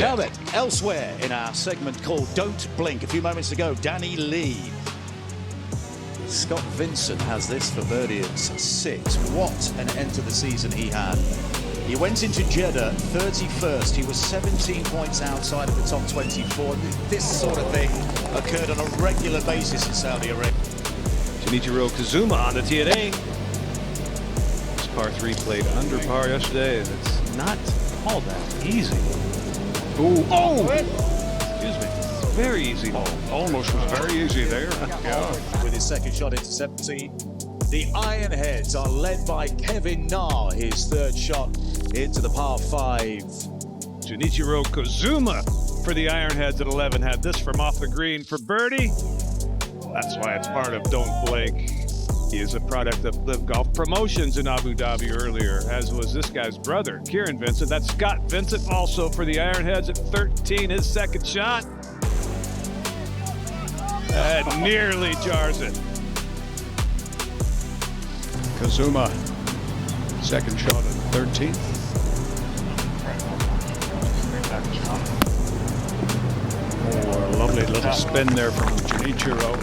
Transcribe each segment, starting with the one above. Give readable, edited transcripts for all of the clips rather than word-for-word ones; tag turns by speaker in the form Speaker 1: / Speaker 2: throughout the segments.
Speaker 1: Now then, elsewhere in our segment called Don't Blink, a few moments ago, Danny Lee. Scott Vincent has this for birdie at 6. What an end to the season he had. He went into Jeddah 31st. He was 17 points outside of the top 24. This sort of thing occurred on a regular basis in Saudi Arabia.
Speaker 2: Jinichiro Kozuma on the TNA. This par 3 played under par yesterday, and it's not all that easy.
Speaker 3: Ooh. Oh!
Speaker 2: Excuse me. It's very easy.
Speaker 3: Almost was very easy there. Yeah.
Speaker 1: With his second shot into 17. The Ironheads are led by Kevin Na, his third shot into the par 5.
Speaker 2: Jinichiro Kozuma for the Ironheads at 11 had this from off the green for birdie. That's why it's part of Don't Blink. He is a product of LIV Golf Promotions in Abu Dhabi earlier, as was this guy's brother, Kieran Vincent. That's Scott Vincent also for the Ironheads at 13, his second shot. That nearly jars it.
Speaker 3: Kozuma, second shot at 13th. Oh, a lovely little spin there from Jinichiro.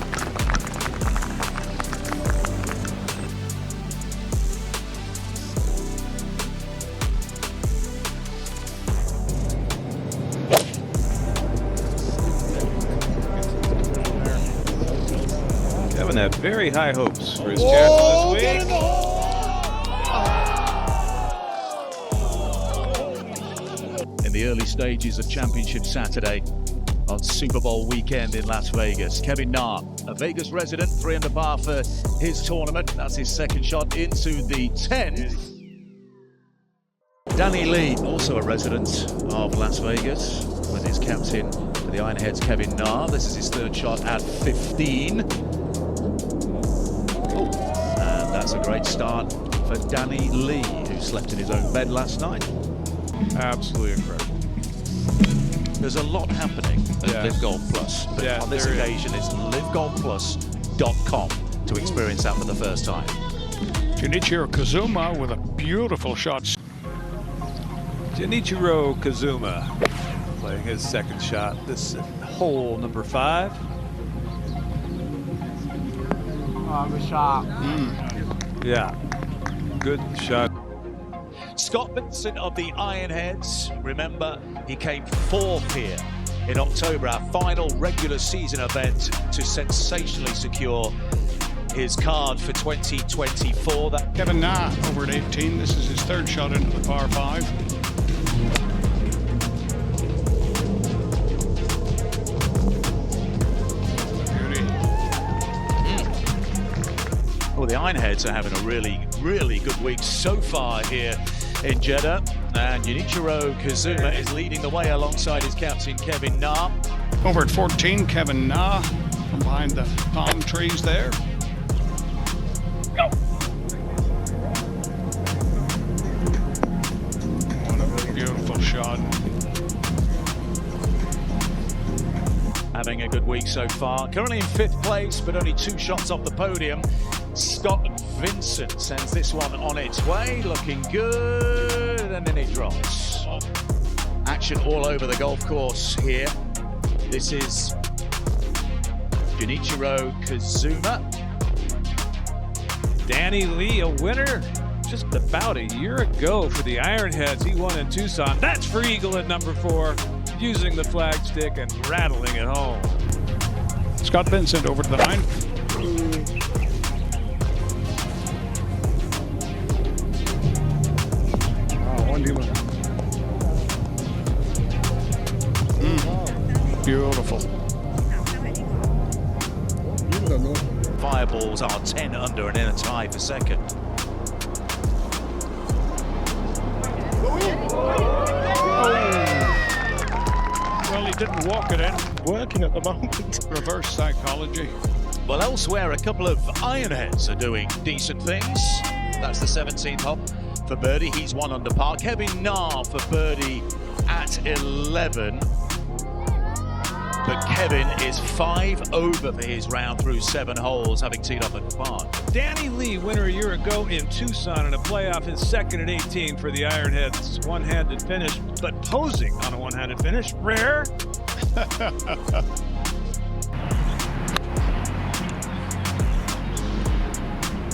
Speaker 2: Kevin had very high hopes for his chance this week.
Speaker 1: In the early stages of Championship Saturday on Super Bowl weekend in Las Vegas, Kevin Na, a Vegas resident, 3 under par for his tournament. That's his second shot into the 10th. Danny Lee, also a resident of Las Vegas, with his captain for the Ironheads, Kevin Na. This is his third shot at 15. And that's a great start for Danny Lee, who slept in his own bed last night.
Speaker 2: Absolutely incredible.
Speaker 1: There's a lot happening at LIV Golf Plus, but on this occasion it's livegolfplus.com to experience that for the first time.
Speaker 3: Jinichiro Kozuma with a beautiful shot.
Speaker 2: Jinichiro Kozuma playing his second shot. This hole number 5.
Speaker 4: Oh, good shot.
Speaker 2: Yeah, good shot.
Speaker 1: Scott Vincent of the Ironheads. Remember, he came 4th here in October, our final regular season event, to sensationally secure his card for 2024.
Speaker 3: Kevin Na over at 18. This is his third shot into the par 5.
Speaker 1: Well, the Ironheads are having a really good week so far here in Jeddah, and Jinichiro Kozuma is leading the way alongside his captain Kevin Na.
Speaker 3: Over at 14, Kevin Na from behind the palm trees there. What a beautiful shot.
Speaker 1: Having a good week so far. Currently in 5th place, but only 2 shots off the podium. Scott Vincent sends this one on its way, looking good, and then it drops. Action all over the golf course here. This is Jinichiro Kozuma.
Speaker 2: Danny Lee, a winner just about a year ago for the Ironheads. He won in Tucson. That's for eagle at number 4, using the flagstick and rattling it home.
Speaker 3: Scott Vincent over to the 9. Beautiful.
Speaker 1: Fireballs are 10 under and in a tie for second.
Speaker 3: Well, he didn't walk it in.
Speaker 4: Working at the moment.
Speaker 3: Reverse psychology.
Speaker 1: Well, elsewhere, a couple of Ironheads are doing decent things. That's the 17th hole for birdie. He's 1 under par. Kevin Na for birdie at 11. but Kevin is 5 over for his round through 7 holes, having teed off at par.
Speaker 2: Danny Lee, winner a year ago in Tucson in a playoff, his second at 18 for the Ironheads. One-handed finish, but posing on a one-handed finish. Rare.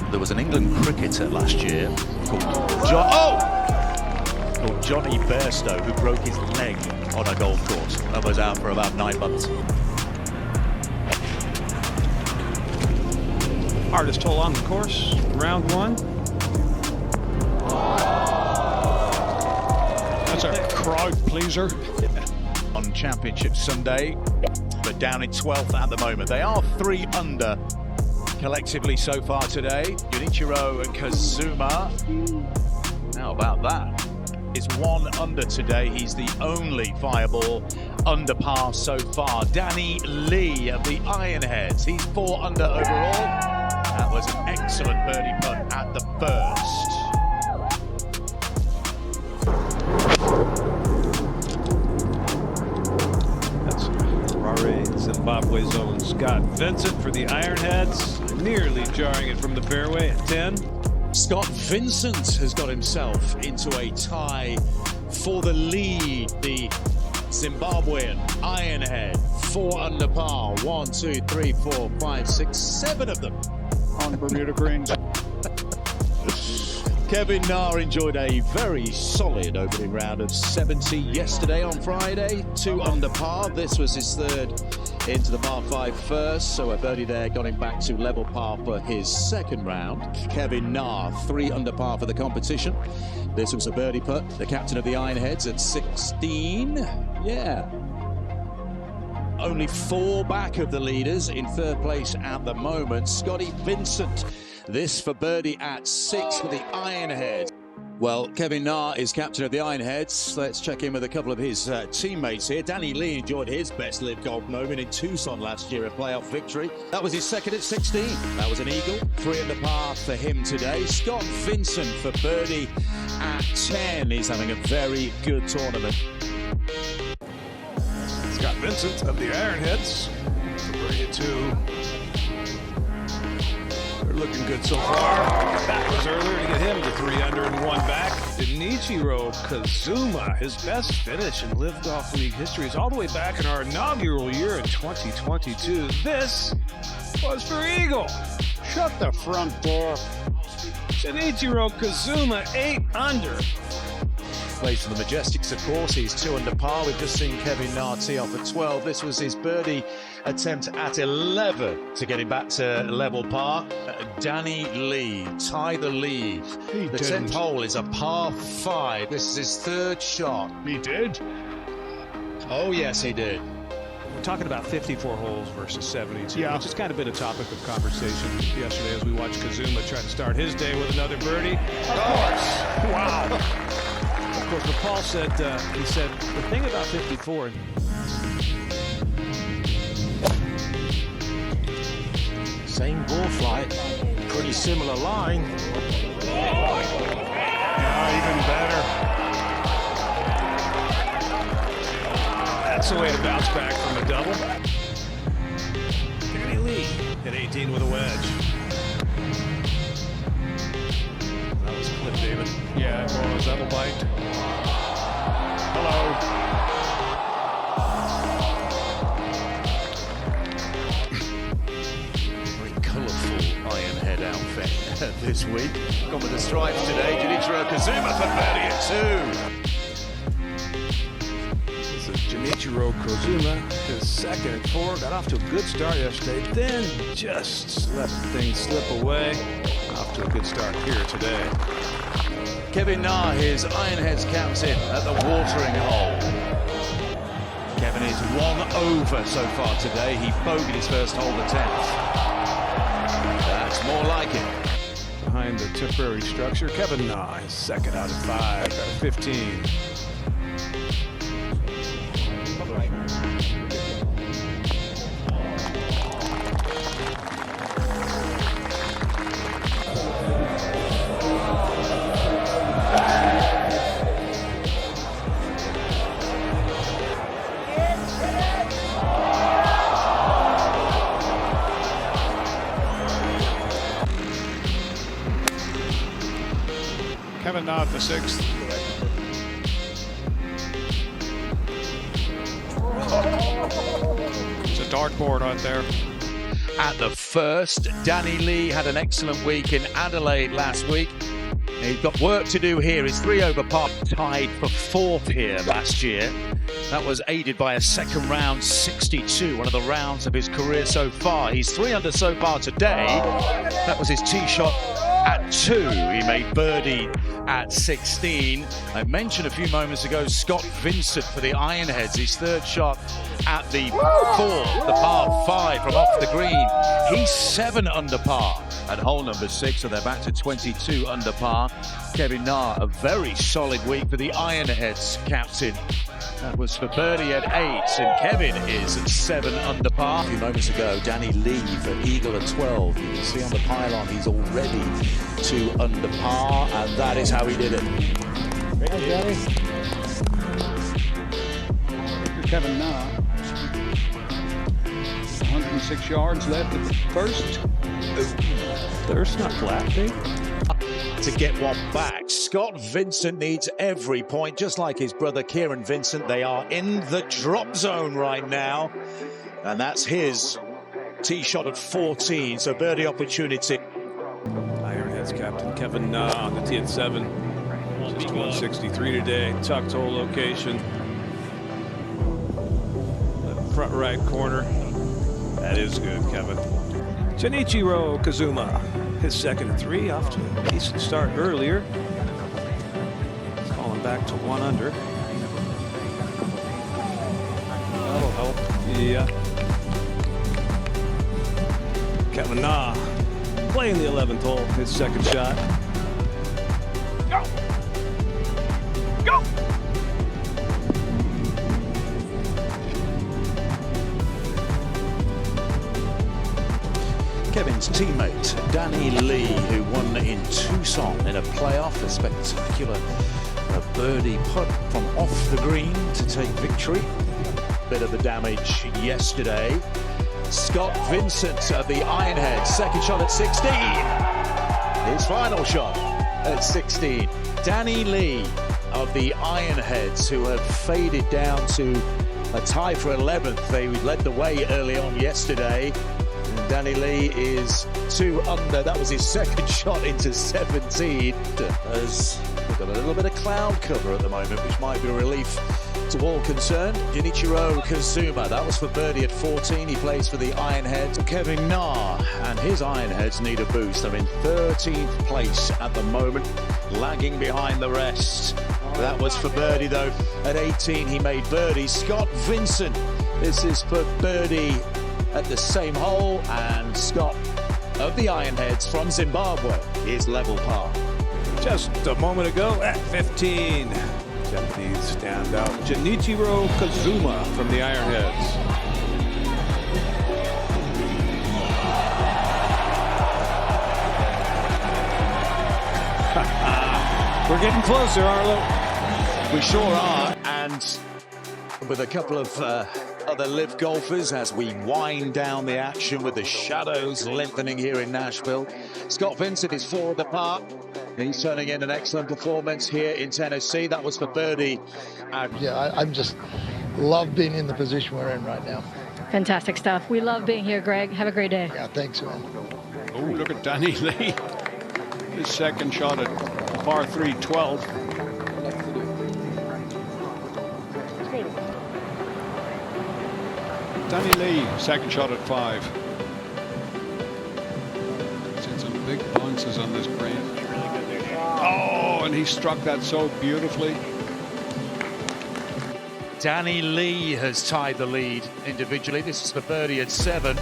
Speaker 1: There was an England cricketer last year called Johnny Bairstow, who broke his leg on a golf course and was out for about 9 months.
Speaker 2: Hardest hole on the course, round 1.
Speaker 3: That's a crowd pleaser.
Speaker 1: On Championship Sunday, but down in 12th at the moment. They are 3 under collectively so far today. Jinichiro Kozuma, how about that? Is 1 under today. He's the only viable under par so far. Danny Lee of the Ironheads, he's 4 under overall. That was an excellent birdie putt at the first.
Speaker 2: That's Rare, Zimbabwe's own Scott Vincent for the Ironheads, nearly jarring it from the fairway at 10.
Speaker 1: Scott Vincent has got himself into a tie for the lead. The Zimbabwean Ironhead, 4 under par. 1, 2, 3, 4, 5, 6, 7 of them
Speaker 3: On Bermuda greens.
Speaker 1: Kevin Na enjoyed a very solid opening round of 70 yesterday on Friday. 2 under par. This was his third into the par 5 first, so a birdie there got him back to level par for his second round. Kevin Na, 3 under par for the competition. This was a birdie putt. The captain of the Ironheads at 16. Yeah. Only 4 back of the leaders in third place at the moment. Scotty Vincent, this for birdie at 6 for the Ironheads. Well, Kevin Na is captain of the Ironheads. Let's check in with a couple of his teammates here. Danny Lee enjoyed his best LIV Golf moment in Tucson last year, a playoff victory. That was his second at 16. That was an eagle. 3 under par for him today. Scott Vincent for birdie at 10. He's having a very good tournament.
Speaker 2: Scott Vincent of the Ironheads for birdie at 2. They're looking good so far. That was earlier to get him to 3 under and 1 back. Jinichiro Kozuma, his best finish in LIV Golf League history is all the way back in our inaugural year in 2022. This was for Eagle.
Speaker 3: Shut the front door.
Speaker 2: Jinichiro Kozuma, 8 under.
Speaker 1: Plays for the Majestics, of course. He's 2 under par. We've just seen Kevin Na tee off at 12. This was his birdie attempt at 11 to get him back to level par. Danny Lee, tie the lead. The 10th hole is a par 5. This is his 3rd shot.
Speaker 3: He did?
Speaker 1: Oh, yes, he did.
Speaker 2: We're talking about 54 holes versus 72,
Speaker 3: yeah,
Speaker 2: which has kind of been a topic of conversation yesterday as we watched Kozuma try to start his day with another birdie. Of course. Wow. Of course, but Paul said, he said, the thing about 54...
Speaker 4: Same ball flight, pretty similar line.
Speaker 3: Even better.
Speaker 2: That's the way to bounce back from a double. Danny Lee at 18 with a wedge. That was Cliff David.
Speaker 3: Yeah, it was. That'll bite. Hello.
Speaker 1: Colourful Ironhead outfit this week. Gone with the stripes today. Jinichiro Kozuma for birdie at 2.
Speaker 2: This is Jinichiro Kozuma, his second at 4. Got off to a good start yesterday, then just let things slip away. Off to a good start here today.
Speaker 1: Kevin Na, his Ironheads captain at the watering hole. Kevin is 1 over so far today. He bogeyed his first hole, the 10th. That's more like it.
Speaker 2: Behind the temporary structure, Kevin Na, his second out of 5, got a 15.
Speaker 3: sixth. It's a dartboard out there.
Speaker 1: At the first, Danny Lee had an excellent week in Adelaide last week. He's got work to do here. He's 3 over par, tied for 4th here last year. That was aided by a second round 62, one of the rounds of his career so far. He's 3 under so far today. That was his tee shot at 2. He made birdie at 16. I mentioned a few moments ago Scott Vincent for the Ironheads, his 3rd shot at the 4th, the par 5 from off the green. He's 7 under par at hole number 6, so they're back to 22 under par. Kevin Na, a very solid week for the Ironheads captain. That was for birdie at 8, and Kevin is at 7 under par.
Speaker 4: A few moments ago, Danny Lee for eagle at 12. You can see on the pylon he's already 2 under par, and that is how he did it.
Speaker 3: Thank you, Kevin Na. 106 yards left at the first.
Speaker 2: Thirst not flat, Dave.
Speaker 1: To get one back, Scott Vincent needs every point, just like his brother Kieran Vincent. They are in the drop zone right now, and that's his tee shot at 14, so birdie opportunity.
Speaker 2: Ironheads captain Kevin Na on the tee at 7. Just 163 today. Tucked hole location. The front right corner. That is good, Kevin. Jinichiro Kozuma, his 2nd at 3, off to a decent start earlier. Falling back to 1 under. That'll help. Yeah. Kevin Na playing the 11th hole, his 2nd shot. Go! Go!
Speaker 1: Kevin's teammate, Danny Lee, who won in Tucson in a playoff, a spectacular birdie putt from off the green to take victory. Bit of the damage yesterday. Scott Vincent of the Ironheads, 2nd shot at 16. His final shot at 16. Danny Lee of the Ironheads, who have faded down to a tie for 11th. They led the way early on yesterday. Danny Lee is 2 under. That was his 2nd shot into 17. As we've got a little bit of cloud cover at the moment, which might be a relief to all concerned. Jinichiro Kozuma, that was for birdie at 14. He plays for the Ironheads. Kevin Na and his Ironheads need a boost. They're in 13th place at the moment, lagging behind the rest. That was for birdie though. At 18, he made birdie. Scott Vincent, this is for birdie at the same hole, and Scott of the Ironheads from Zimbabwe is level par.
Speaker 2: Just a moment ago at 15. Japanese standout Jinichiro Kozuma from the Ironheads. We're getting closer, Arlo.
Speaker 1: We sure are, and with a couple of other LIV golfers as we wind down the action with the shadows lengthening here in Nashville. Scott Vincent is 4 under par. He's turning in an excellent performance here in Tennessee. That was for birdie.
Speaker 5: Yeah, I'm just love being in the position we're in right now.
Speaker 6: Fantastic stuff. We love being here, Greg. Have a great day.
Speaker 5: Yeah, thanks, man.
Speaker 3: Oh, look at Danny Lee. His 2nd shot at par 3, 12. Danny Lee, 2nd shot at 5. Seen some big bounces on this green. Oh, and he struck that so beautifully.
Speaker 1: Danny Lee has tied the lead individually. This is for birdie at 7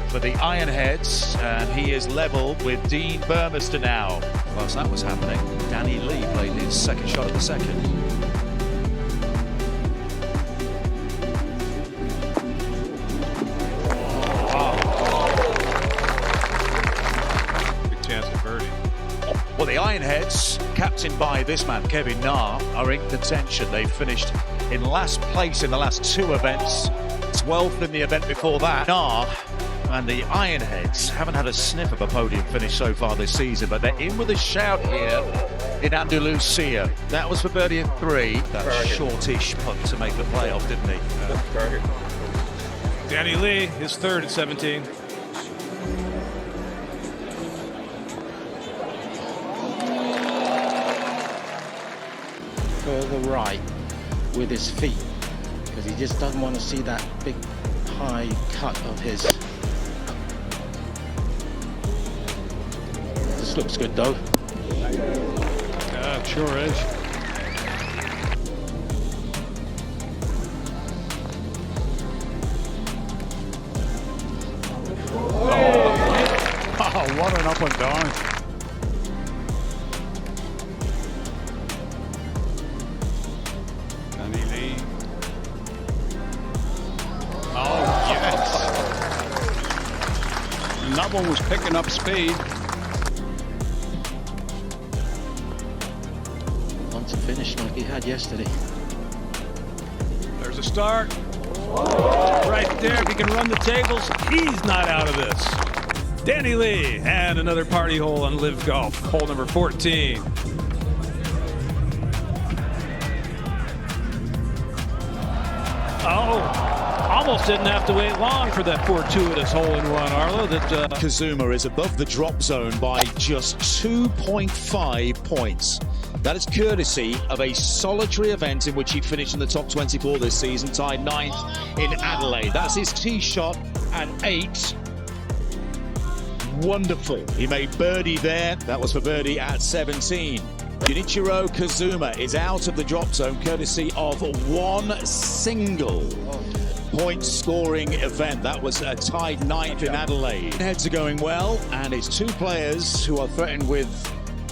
Speaker 1: for the Ironheads, and he is level with Dean Burmester now. Whilst that was happening, Danny Lee played his 2nd shot at the 2nd. Well, the Ironheads, captained by this man, Kevin Na, are in contention. They finished in last place in the last 2 events, 12th in the event before that. Na And the Ironheads haven't had a sniff of a podium finish so far this season, but they're in with a shout here in Andalusia. That was for birdie at 3. That shortish putt to make the playoff, didn't he?
Speaker 2: Danny Lee, his third at 17.
Speaker 7: Further right with his feet, because he just doesn't want to see that big high cut of his. This looks good though.
Speaker 3: Yeah, it sure is.
Speaker 2: Oh, what an up and down.
Speaker 3: Danny Lee. Oh, yes. And that one was picking up speed.
Speaker 7: Wants to finish like he had yesterday.
Speaker 2: There's a start. Right there, if he can run the tables, he's not out of this. Danny Lee, and another party hole on LIV Golf, hole number 14. Oh, almost didn't have to wait long for that fortuitous hole-in-one, Arlo. That
Speaker 1: Kozuma is above the drop zone by just 2.5 points. That is courtesy of a solitary event in which he finished in the top 24 this season, tied 9th in Adelaide. That's his tee shot at 8. Wonderful. He made birdie there. That was for birdie at 17. Jinichiro Kozuma is out of the drop zone courtesy of one single point scoring event. That was a tied 9th in Adelaide. Heads are going well, and it's 2 players who are threatened with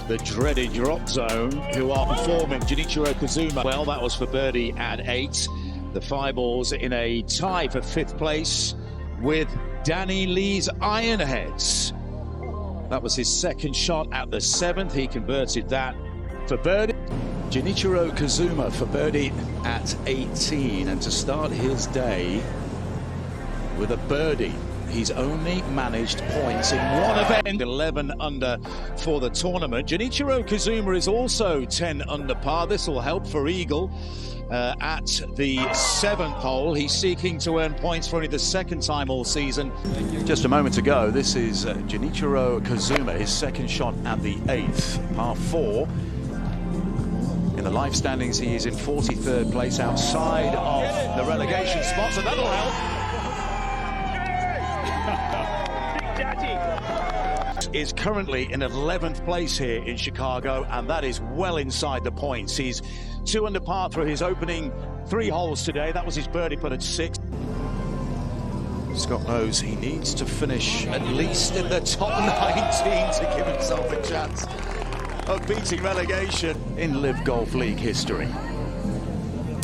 Speaker 1: the dreaded drop zone who are performing. Jinichiro Kozuma, well, that was for birdie at 8. The 5 balls in a tie for 5th place with Danny Lee's Ironheads. That was his second shot at the 7th. He converted that for birdie. Jinichiro Kozuma for birdie at 18. And to start his day with a birdie. He's only managed points in one event. 11 under for the tournament. Jinichiro Kozuma is also 10 under par. This will help for Eagle. At the 7th hole, he's seeking to earn points for only the 2nd time all season. Just a moment ago, this is Jinichiro Kozuma, his second shot at the 8th, par 4. In the live standings, he is in 43rd place outside of the relegation spot, so that'll help. Is currently in 11th place here in Chicago, and that is well inside the points. He's 2 under par through his opening 3 holes today. That was his birdie putt at 6. Scott knows he needs to finish at least in the top 19 to give himself a chance of beating relegation in LIV Golf League history.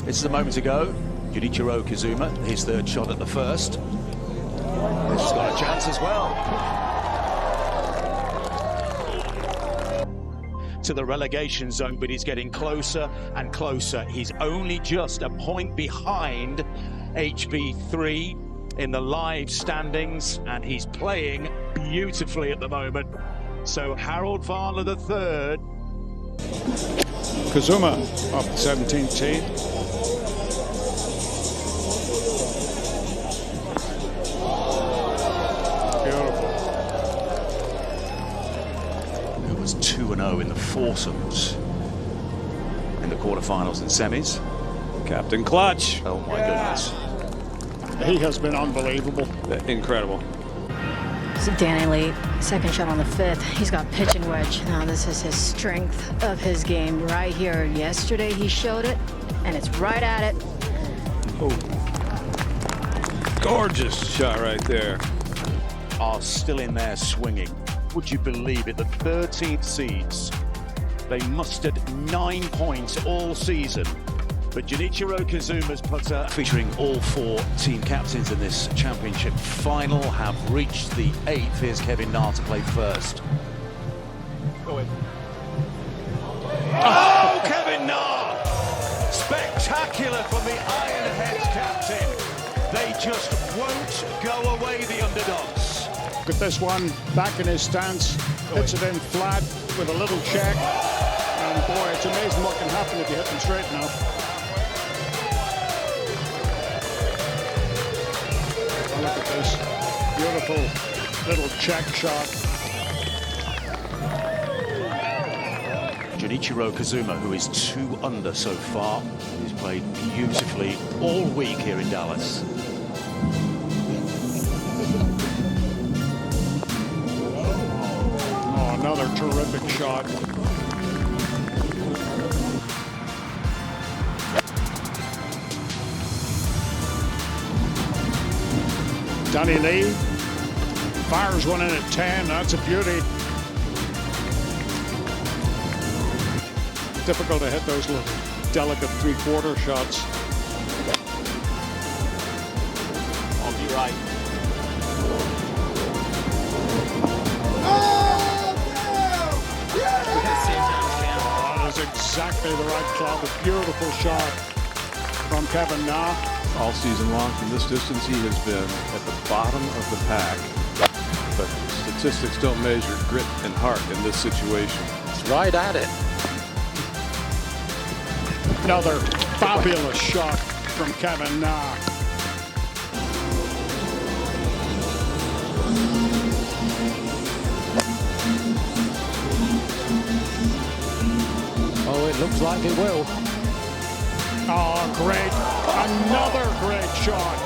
Speaker 1: This is a moment ago. Jinichiro Kozuma, his 3rd shot at the 1st. This has got a chance as well. To the relegation zone, but he's getting closer and closer. He's only just a point behind HB3 in the live standings, and he's playing beautifully at the moment. So Harold Varner III.
Speaker 3: Kozuma off the 17th tee.
Speaker 1: It was 2-0 in the foursomes in the quarterfinals and semis.
Speaker 2: Captain Clutch.
Speaker 1: Oh my goodness.
Speaker 3: He has been unbelievable.
Speaker 2: Incredible.
Speaker 6: So Danny Lee, second shot on the 5th. He's got pitch and wedge. Now this is his strength of his game right here. Yesterday he showed it, and it's right at it.
Speaker 2: Oh. Gorgeous shot right there.
Speaker 1: Are still in there swinging. Would you believe it? The 13th seeds. They mustered 9 points all season. But Jinichiro Kazuma's putter, featuring all 4 team captains in this championship final, have reached the 8th. Here's Kevin Na to play first. Go in. Oh, Kevin Na! Spectacular from the Ironheads captain. They just won't go away, the underdogs.
Speaker 8: Look at this one, back in his stance, hits it in flat with a little check. And boy, it's amazing what can happen if you hit them straight enough. Oh, look at this beautiful little check shot.
Speaker 4: Jinichiro Kozuma, who is 2 under so far, he's played beautifully all week here in Dallas.
Speaker 8: Oh, another terrific shot. Danny Lee fires one in at 10. That's a beauty. Difficult to hit those little delicate 3/4 shots.
Speaker 4: I'll be right.
Speaker 8: That is exactly the right club. A beautiful shot from Kevin Na.
Speaker 3: All season long from this distance, he has been at the bottom of the pack. But statistics don't measure grit and heart in this situation.
Speaker 7: It's right at it.
Speaker 8: Another fabulous shot from Kevin Na.
Speaker 7: Oh, it looks like it will.
Speaker 8: Oh, great. Another great shot.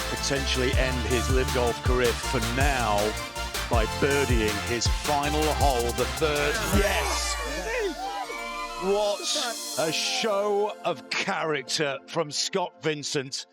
Speaker 4: Potentially end his LIV Golf career for now by birdieing his final hole, the 3rd. Yes! What a show of character from Scott Vincent.